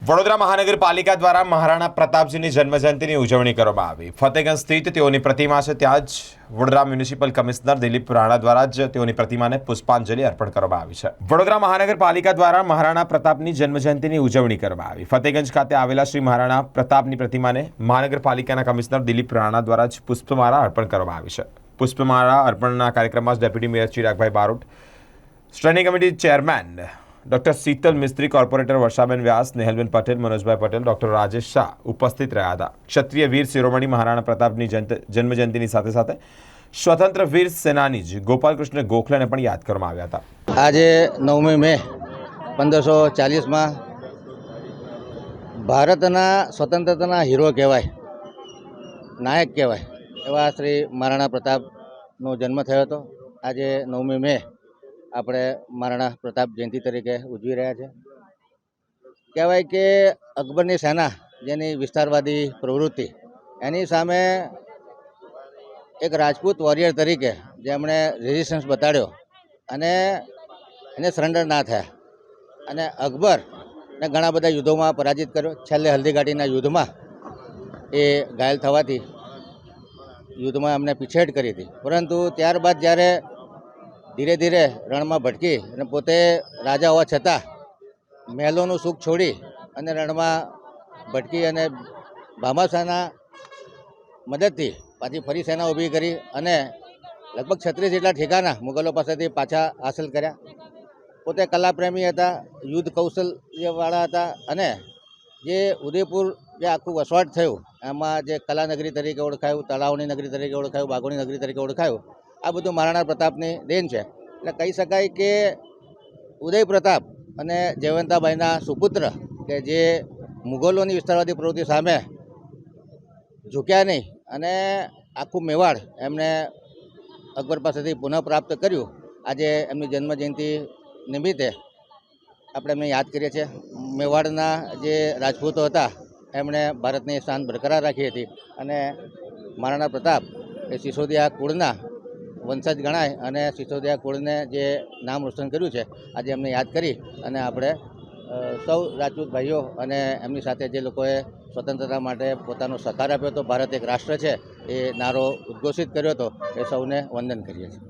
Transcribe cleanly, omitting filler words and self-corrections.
વડોદરા મહાનગરપાલિકા દ્વારા મહારાણા પ્રતાપજીની જન્મજયંતિની ઉજવણી કરવામાં આવી। ફતેગંજ સ્થિત તેઓની પ્રતિમા છે, ત્યાં જ વડોદરા મ્યુનિસિપલ કમિશનર દિલીપ રાણા દ્વારા જ તેઓની પ્રતિમાને પુષ્પાંજલિ અર્પણ કરવામાં આવી છે। વડોદરા મહાનગરપાલિકા દ્વારા મહારાણા પ્રતાપની જન્મજયંતિની ઉજવણી કરવામાં આવી। ફતેગંજ ખાતે આવેલા શ્રી મહારાણા પ્રતાપની પ્રતિમાને મહાનગરપાલિકાના કમિશનર દિલીપ રાણા દ્વારા જ પુષ્પમાળા અર્પણ કરવામાં આવી છે। પુષ્પમાળા અર્પણના કાર્યક્રમમાં deputy mayor Chiragbhai Barot, standing committee chairman doctor Shital Mistry, corporator Varshaben Vyas, Nehalben Patel, Manojbhai Patel, doctor Rajesh Shah उपस्थित रहा था। क्षत्रिय वीर शिरोमणि महाराणा प्रतापनी जन्मजयंती साथे साथे स्वतंत्र वीर सेनानी गोपालकृष्ण गोखले ने पण याद करवामां आव्या हता। आज 9 मे 1540 में भारतना स्वतंत्रता हीरो कहवाय, नायक कहवाय एवा श्री महाराणा प्रतापनो जन्म थयो हतो। आज 9 मे આપણે મહારાણા પ્રતાપ જયંતિ તરીકે ઉજવી રહ્યા છે। કહેવાય કે અકબરની સેના જેની વિસ્તારવાદી પ્રવૃત્તિ, એની સામે એક રાજપૂત વોરિયર તરીકે જેમણે રેઝિસ્ટન્સ બતાડ્યો અને એને સરેન્ડર ના થયા અને અકબરને ઘણા બધા યુદ્ધોમાં પરાજિત કર્યો। છેલ્લે હલ્દીઘાટીના યુદ્ધમાં એ ઘાયલ થવાથી યુદ્ધમાં એમને પીછેહટ કરી હતી, પરંતુ ત્યારબાદ જ્યારે ધીરે ધીરે રણમાં ભટકી અને પોતે રાજા હોવા છતાં મહેલોનું સુખ છોડી અને રણમાં ભટકી અને ભામાશાહના મદદથી પાછી ફરી સેના ઊભી કરી અને લગભગ 36 જેટલા ઠેકાના મુગલો પાસેથી પાછા હાંસલ કર્યા। પોતે કલાપ્રેમી હતા, યુદ્ધ કૌશલ્યવાળા હતા અને જે ઉદયપુર જે આખું વસવાટ થયું એમાં જે કલાનગરી તરીકે ઓળખાયું, તળાવની નગરી તરીકે ઓળખાયું, બાગોની નગરી તરીકે ઓળખાયું, આ બધું મહારાણા પ્રતાપની દેન છે। એટલે કહી શકાય કે ઉદય પ્રતાપ અને જયવંતાબાઈના સુપુત્ર કે જે મુગલોની વિસ્તારવાદી પ્રવૃત્તિ સામે ઝૂક્યા નહીં અને આખું મેવાડ એમને અકબર પાસેથી પુનઃપ્રાપ્ત કર્યું। આજે એમની જન્મજયંતિ નિમિત્તે આપણે એમને યાદ કરીએ છીએ। મેવાડના જે રાજપૂતો હતા એમણે ભારતની શાન બરકરાર રાખી હતી અને મહારાણા પ્રતાપ એ સિસોદિયા કુળના વંશજ ગણાય અને સિસોદિયા કુળને જે નામ રોશન કર્યું છે, આજે એમને યાદ કરી અને આપણે સૌ રાજપૂત ભાઈઓ અને એમની સાથે જે લોકોએ સ્વતંત્રતા માટે પોતાનો સહકાર આપ્યો હતો, ભારત એક રાષ્ટ્ર છે એ નારો ઉદ્ઘોષિત કર્યો હતો, એ સૌને વંદન કરીએ છીએ।